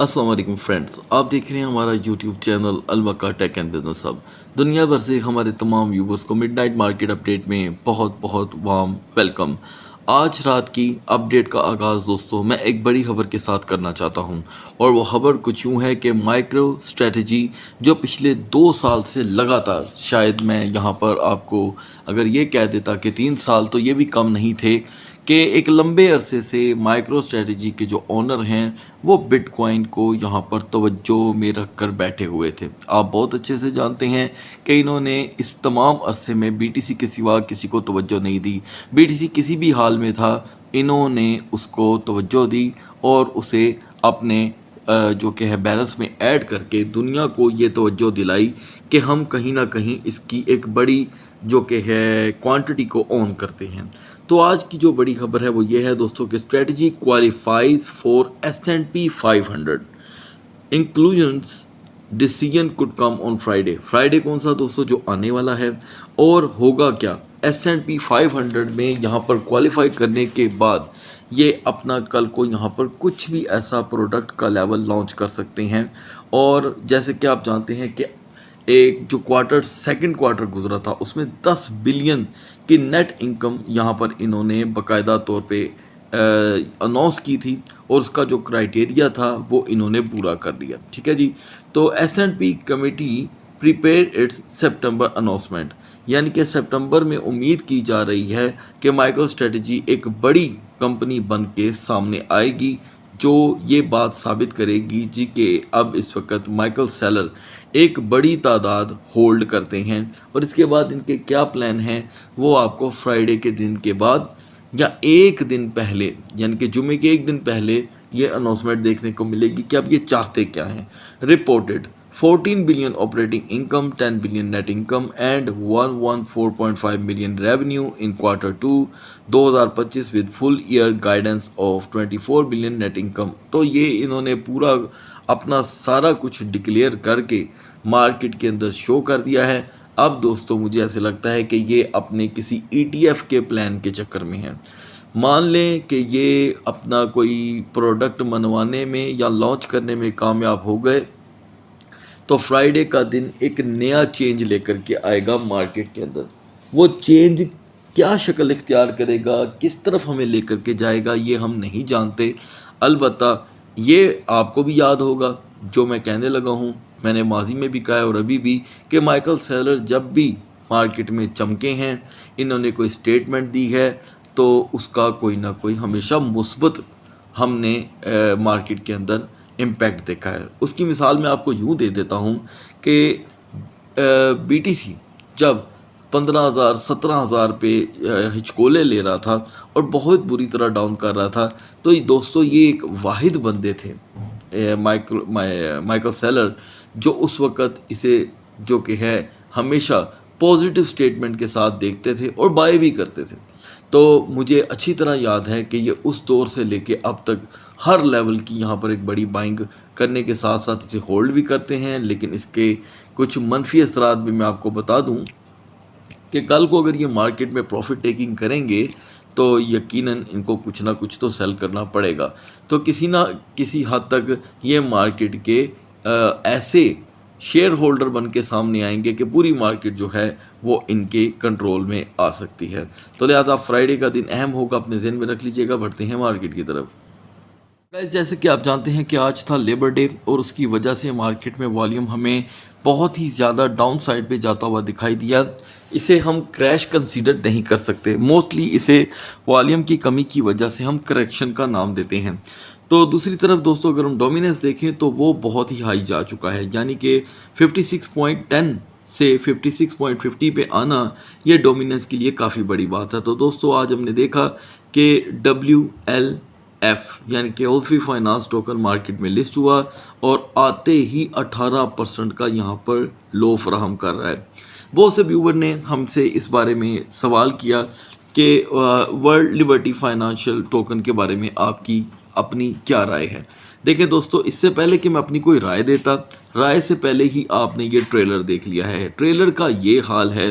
अस्सलाम वालेकुम फ्रेंड्स, आप देख रहे हैं हमारा यूट्यूब चैनल अलमका टेक एंड बिजनेस हब। दुनिया भर से हमारे तमाम व्यूवर्स को मिडनाइट मार्केट अपडेट में बहुत बहुत वार्म वेलकम। आज रात की अपडेट का आगाज़ दोस्तों मैं एक बड़ी खबर के साथ करना चाहता हूं, और वो खबर कुछ यूँ है कि माइक्रो स्ट्रेटजी जो पिछले 2 साल से लगातार, शायद मैं यहाँ पर आपको अगर ये कह देता कि 3 साल तो ये भी कम नहीं थे, कि एक लंबे अरसे से माइक्रो स्ट्रेटजी के जो ओनर हैं वो बिटकॉइन को यहाँ पर तवज्जो में रख कर बैठे हुए थे। आप बहुत अच्छे से जानते हैं कि इन्होंने इस तमाम अरसे में बीटीसी के सिवा किसी को तवज्जो नहीं दी। बीटीसी किसी भी हाल में था, इन्होंने उसको तवज्जो दी और उसे अपने जो कि है बैलेंस में ऐड करके दुनिया को ये तवज्जो दिलाई कि हम कहीं ना कहीं इसकी एक बड़ी जो कि है क्वांटिटी को ऑन करते हैं। तो आज की जो बड़ी खबर है वो ये है दोस्तों कि strategy qualifies for S&P 500 inclusions decision could come on Friday. Friday कौन सा दोस्तों, जो आने वाला है। और होगा क्या, S&P 500 में यहाँ पर क्वालिफाई करने के बाद ये अपना कल को यहाँ पर कुछ भी ऐसा प्रोडक्ट का लेवल लॉन्च कर सकते हैं। और जैसे कि आप जानते हैं कि एक जो सेकंड क्वार्टर गुजरा था उसमें 10 बिलियन की नेट इनकम यहाँ पर इन्होंने बाकायदा तौर पे अनाउंस की थी, और उसका जो क्राइटेरिया था वो इन्होंने पूरा कर लिया। ठीक है जी। तो S&P committee prepare it's September announcement, यानी कि सितंबर में उम्मीद की जा रही है कि माइक्रो स्ट्रेटजी एक बड़ी कंपनी बन के सामने आएगी, जो ये बात साबित करेगी जी कि अब इस वक्त माइकल सेलर एक बड़ी तादाद होल्ड करते हैं। और इसके बाद इनके क्या प्लान हैं वो आपको फ्राइडे के दिन के बाद या एक दिन पहले, यानी कि जुमे के एक दिन पहले ये अनाउंसमेंट देखने को मिलेगी कि अब ये चाहते क्या हैं। Reported 14 billion operating income, 10 billion net income and 114.5 million revenue in quarter 2 2025 with full year guidance of 24 billion net income. तो ये इन्होंने पूरा अपना सारा कुछ डिक्लेयर करके मार्केट के अंदर शो कर दिया है। अब दोस्तों मुझे ऐसे लगता है कि ये अपने किसी ETF के प्लान के चक्कर में है। मान लें कि ये अपना कोई प्रोडक्ट मनवाने में या लॉन्च करने में कामयाब हो गए, तो फ्राइडे का दिन एक नया चेंज लेकर के आएगा मार्केट के अंदर। वो चेंज क्या शक्ल इख्तियार करेगा, किस तरफ हमें लेकर के जाएगा, ये हम नहीं जानते। अलबत्ता ये आपको भी याद होगा जो मैं कहने लगा हूँ, मैंने माजी में भी कहा है और अभी भी, कि माइकल सेलर जब भी मार्केट में चमके हैं, इन्होंने कोई स्टेटमेंट दी है तो उसका कोई ना कोई हमेशा मुस्बत हमने मार्केट के अंदर इम्पैक्ट देखा है। उसकी मिसाल मैं आपको यूँ दे देता हूँ कि BTC जब 15,000 17,000 पे हिचकोले ले रहा था और बहुत बुरी तरह डाउन कर रहा था, तो दोस्तों ये एक वाहिद बंदे थे माइकल सेलर, जो उस वक़्त इसे जो कि है हमेशा पॉजिटिव स्टेटमेंट के साथ देखते थे और बाय भी करते थे। तो मुझे अच्छी तरह याद है कि ये उस दौर से लेके अब तक हर लेवल की यहाँ पर एक बड़ी बाइंग करने के साथ साथ इसे होल्ड भी करते हैं। लेकिन इसके कुछ मनफी असरात भी मैं आपको बता दूँ कि कल को अगर ये मार्केट में प्रॉफिट टेकिंग करेंगे तो यकीनन इनको कुछ ना कुछ तो सेल करना पड़ेगा। तो किसी ना किसी हद तक ये मार्केट के ऐसे शेयर होल्डर बन के सामने आएंगे कि पूरी मार्केट जो है वो इनके कंट्रोल में आ सकती है। तो लिहाजा फ्राइडे का दिन अहम होगा, अपने ज़हन में रख लीजिएगा। बढ़ते हैं मार्केट की तरफ। गाइस, जैसे कि आप जानते हैं कि आज था लेबर डे, और उसकी वजह से मार्केट में वॉल्यूम हमें बहुत ही ज़्यादा डाउन साइड पे जाता हुआ दिखाई दिया। इसे हम क्रैश कंसीडर नहीं कर सकते, मोस्टली इसे वॉल्यूम की कमी की वजह से हम करेक्शन का नाम देते हैं। तो दूसरी तरफ दोस्तों अगर हम डोमिनेंस देखें तो वो बहुत ही हाई जा चुका है, यानी कि 56.10 से 56.50 पे आना ये डोमिनेंस के लिए काफ़ी बड़ी बात है। तो दोस्तों आज हमने देखा कि WLF यानी कि ओल्फी फाइनेंस टोकन मार्केट में लिस्ट हुआ और आते ही 18% का यहाँ पर लो फराहम कर रहा है। बहुत से व्यूवर ने हमसे इस बारे में सवाल किया कि वर्ल्ड लिबर्टी फाइनेंशियल टोकन के बारे में आपकी अपनी क्या राय है। देखिए दोस्तों, इससे पहले कि मैं अपनी कोई राय देता, राय से पहले ही आपने ये ट्रेलर देख लिया है। ट्रेलर का ये हाल है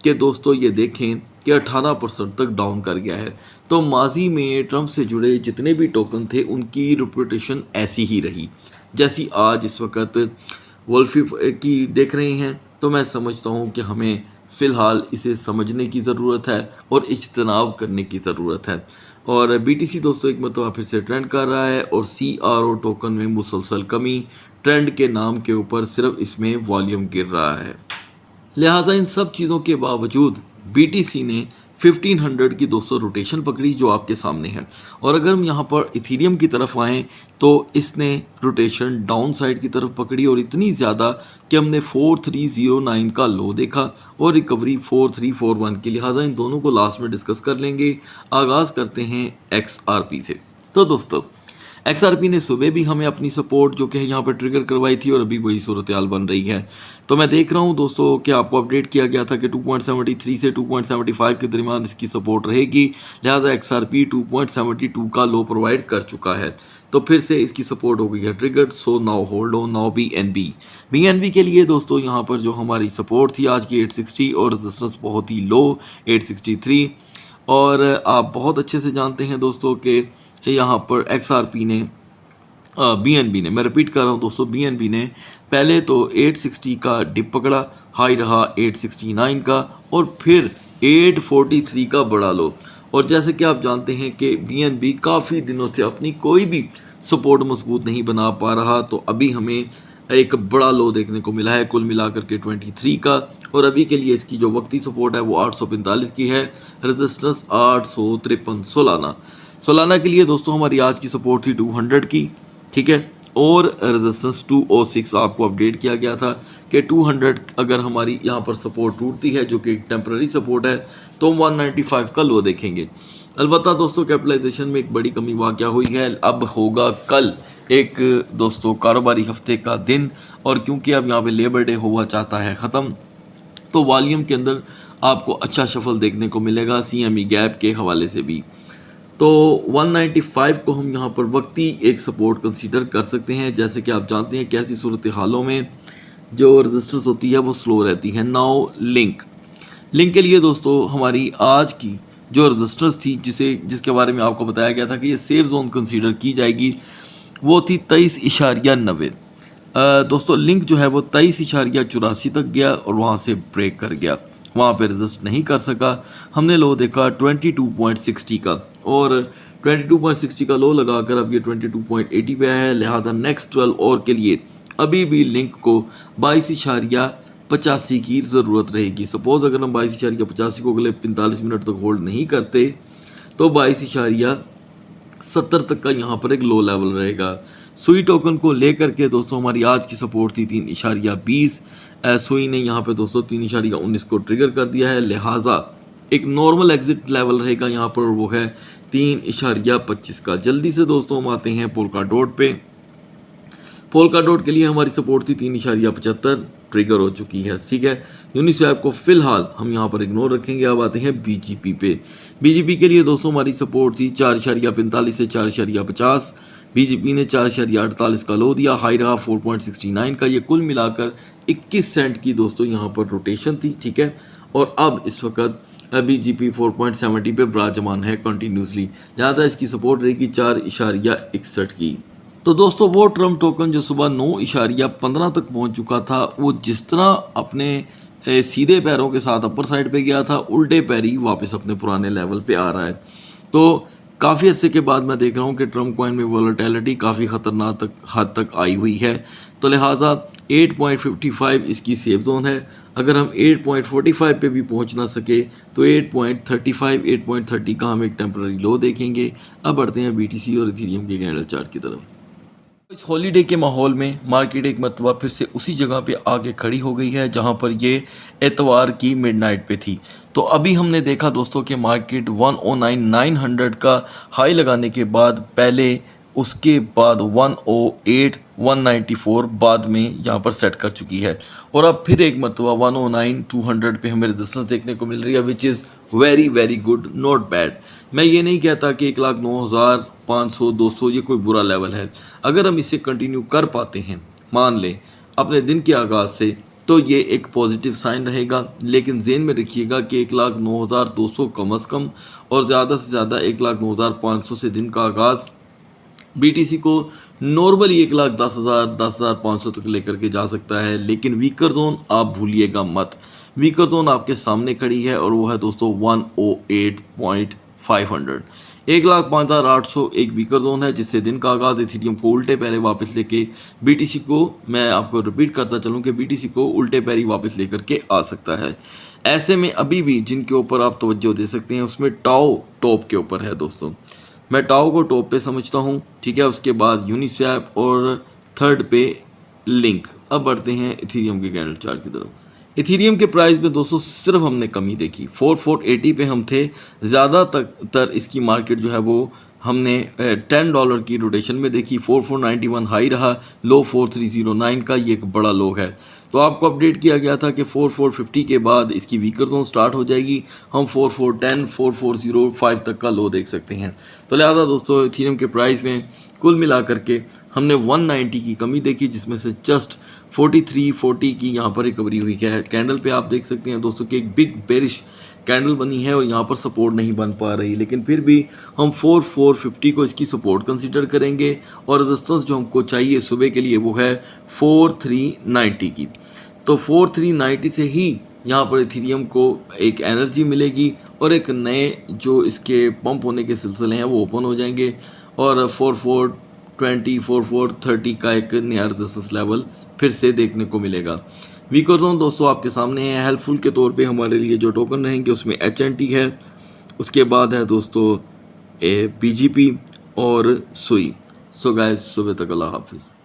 कि दोस्तों ये देखें कि 18% तक डाउन कर गया है। तो माजी में ट्रंप से जुड़े जितने भी टोकन थे उनकी रेपुटेशन ऐसी ही रही, जैसी आज इस वक्त वोल्फी की देख रहे हैं, तो मैं समझता हूँ कि हमें फ़िलहाल इसे समझने की ज़रूरत है और इज्तनाब करने की ज़रूरत है। और बीटीसी दोस्तों एक मरतबा फिर से ट्रेंड कर रहा है और CRO टोकन में मुसलसल कमी, ट्रेंड के नाम के ऊपर सिर्फ इसमें वॉल्यूम गिर रहा है। लिहाजा इन सब चीज़ों के बावजूद बीटीसी ने 1500 की 200 रोटेशन पकड़ी जो आपके सामने है। और अगर हम यहाँ पर इथीरियम की तरफ आएँ तो इसने रोटेशन डाउन साइड की तरफ पकड़ी और इतनी ज़्यादा कि हमने 4309 का लो देखा और रिकवरी 4341 की। लिहाजा इन दोनों को लास्ट में डिस्कस कर लेंगे। आगाज़ करते हैं XRP से। तो दोस्तों XRP ने सुबह भी हमें अपनी सपोर्ट जो कि है यहाँ पर ट्रिगर करवाई थी और अभी वही सूरत हाल बन रही है। तो मैं देख रहा हूँ दोस्तों कि आपको अपडेट किया गया था कि 2.73 से 2.75 के दरमियान इसकी सपोर्ट रहेगी। लिहाजा XRP 2.72 का लो प्रोवाइड कर चुका है, तो फिर से इसकी सपोर्ट हो गई है triggered. So now hold on now BNB के लिए दोस्तों यहाँ पर जो हमारी सपोर्ट थी आज की 860 और रेजिस्टेंस बहुत ही लो 863। और आप बहुत अच्छे से जानते हैं दोस्तों कि यहाँ पर XRP ने BNB ने, मैं रिपीट कर रहा हूँ दोस्तों, BNB ने पहले तो 860 का डिप पकड़ा, हाई रहा 869 का और फिर 843 का बड़ा लो। और जैसे कि आप जानते हैं कि BNB काफ़ी दिनों से अपनी कोई भी सपोर्ट मजबूत नहीं बना पा रहा, तो अभी हमें एक बड़ा लो देखने को मिला है कुल मिलाकर के 23 का। और अभी के लिए इसकी जो वक्ती सपोर्ट है वो 845 की है, रेजिस्टेंस 853 सोलाना के लिए दोस्तों हमारी आज की सपोर्ट थी 200 की, ठीक है। और रेजिस्टेंस 206 आपको अपडेट किया गया था कि 200 अगर हमारी यहाँ पर सपोर्ट टूटती है जो कि टेम्पररी सपोर्ट है तो 195 का लो देखेंगे। अलबत्ता दोस्तों कैपिटलाइजेशन में एक बड़ी कमी वाक़या हुई है। अब होगा कल एक दोस्तों कारोबारी हफ्ते का दिन, और क्योंकि अब यहाँ पे लेबर डे हुआ चाहता है ख़त्म, तो वॉल्यूम के अंदर आपको अच्छा शफल देखने को मिलेगा CME गैप के हवाले से भी। तो 195 को हम यहाँ पर वक्ती एक सपोर्ट कंसीडर कर सकते हैं। जैसे कि आप जानते हैं कैसी सूरत हालों में जो रेजिस्टेंस होती है वो स्लो रहती है। नाउ लिंक के लिए दोस्तों हमारी आज की जो रेजिस्टेंस थी जिसके बारे में आपको बताया गया था कि ये सेफ जोन कंसीडर की जाएगी, वो थी 23.90। दोस्तों लिंक जो है वो 23.84 तक गया और वहाँ से ब्रेक कर गया, वहाँ पे रेजिस्ट नहीं कर सका। हमने लो देखा 22.60 का और 22.60 का लो लगाकर अब ये 22.80 पे है। लिहाजा नेक्स्ट 12 और के लिए अभी भी लिंक को 22.85 की ज़रूरत रहेगी। सपोज़ अगर हम 22.85 को अगले 45 मिनट तक होल्ड नहीं करते तो 22.70 तक का यहाँ पर एक लो लेवल रहेगा। सुई टोकन को लेकर के दोस्तों हमारी आज की सपोर्ट थी 3.20। सुई ने यहाँ पे दोस्तों 3.19 को ट्रिगर कर दिया है। लिहाजा एक नॉर्मल एग्जिट लेवल रहेगा यहाँ पर, वो है 3.25 का। जल्दी से दोस्तों हम आते हैं पोल्का डॉट पे। पोल्का डॉट के लिए हमारी सपोर्ट थी 3.75, ट्रिगर हो चुकी है, ठीक है। यूनिस्वैप को फिलहाल हम यहाँ पर इग्नोर रखेंगे। अब आते हैं BGP पे। BGP के लिए दोस्तों हमारी सपोर्ट थी 4.45 से 4.50। BGP ने 4.48 का लो दिया, हाई रहा 4.69 का। ये कुल मिलाकर 21 सेंट की दोस्तों यहाँ पर रोटेशन थी, ठीक है। और अब इस वक्त BGP 4.70 पे विराजमान है कंटिन्यूसली। ज़्यादा इसकी सपोर्ट रहेगी 4.61 की। तो दोस्तों वो ट्रम्प टोकन जो सुबह 9.15 तक पहुंच चुका था, वो जिस तरह अपने सीधे पैरों के साथ अपर साइड पे गया था, उल्टे पैर ही वापस अपने पुराने लेवल पे आ रहा है। तो काफ़ी अर्से के बाद मैं देख रहा हूँ कि ट्रम्प कॉइन में वोलेटिलिटी काफ़ी ख़तरनाक हद तक आई हुई है। तो लिहाजा 8.55 इसकी सेफ जोन है। अगर हम 8.45 पे भी पहुंच ना सके तो 8.35 8.30 का हम एक टेम्पररी लो देखेंगे। अब बढ़ते हैं BTC और इथेरियम के कैंडल चार्ट की तरफ। इस हॉलीडे के माहौल में मार्केट एक मरतबा फिर से उसी जगह पे आके खड़ी हो गई है जहां पर ये एतवार की मिडनाइट पे थी। तो अभी हमने देखा दोस्तों कि मार्केट 109,900 का हाई लगाने के बाद पहले, उसके बाद 108,194 बाद में यहाँ पर सेट कर चुकी है। और अब फिर एक मरतबा 109,200 पे हमें रेजिस्टेंस देखने को मिल रही है, which is very very good, not bad. मैं ये नहीं कहता कि 1,09,500 200 ये कोई बुरा लेवल है। अगर हम इसे कंटिन्यू कर पाते हैं, मान लें अपने दिन के आगाज़ से, तो ये एक पॉजिटिव साइन रहेगा। लेकिन ज़हन में रखिएगा कि 1,09,200 कम अज़ कम और ज़्यादा से ज़्यादा 1,09,500 से दिन का आगाज़ BTC को नॉर्मली 1,10,000 10,500 तक लेकर के जा सकता है, लेकिन वीकर जोन आप भूलिएगा मत। वीकर जोन आपके सामने खड़ी है और वो है दोस्तों 108.500। 1,05,800 एक वीकर जोन है, जिससे दिन का आगाज़ इथेरियम को उल्टे पैरे वापस लेके BTC को, मैं आपको रिपीट करता चलूँ कि BTC को उल्टे पैरी वापस लेकर के आ सकता है। ऐसे में अभी भी जिनके ऊपर आप तवज्जो दे सकते हैं उसमें टाओ टॉप के ऊपर है दोस्तों। मैं टाओ को टॉप पे समझता हूँ, ठीक है। उसके बाद यूनिस्वैप और थर्ड पे लिंक। अब बढ़ते हैं इथेरियम के कैंडल चार्ट की तरफ। इथेरियम के प्राइस में दोस्तों सिर्फ हमने कमी देखी, 4480 पे हम थे। ज़्यादा तर इसकी मार्केट जो है वो हमने $10 की रोटेशन में देखी। 4491 हाई रहा, लो 4309 का, ये एक बड़ा लो है। तो आपको अपडेट किया गया था कि 4450 के बाद इसकी वीकर जोन स्टार्ट हो जाएगी, हम 4410 4405 तक का लो देख सकते हैं। तो लिहाजा दोस्तों इथेरियम के प्राइस में कुल मिला करके हमने 190 की कमी देखी, जिसमें से जस्ट 4340 की यहाँ पर रिकवरी हुई है। कैंडल पे आप देख सकते हैं दोस्तों कि एक बिग बेरिश कैंडल बनी है और यहाँ पर सपोर्ट नहीं बन पा रही, लेकिन फिर भी हम 4450 को इसकी सपोर्ट कंसीडर करेंगे और रेजिस्टेंस जो हमको चाहिए सुबह के लिए वो है 4390 की। तो 4390 से ही यहाँ पर इथेरियम को एक एनर्जी मिलेगी और एक नए जो इसके पंप होने के सिलसिले हैं वो ओपन हो जाएंगे और 4420 4430 का एक नया रेजिस्टेंस लेवल फिर से देखने को मिलेगा। वीकर जोन दोस्तों आपके सामने है। हेल्पफुल के तौर पे हमारे लिए जो टोकन रहेंगे उसमें HNT है, उसके बाद है दोस्तों PGP और सुई। सो गाइस, सुबह तक अल्लाह हाफिज़।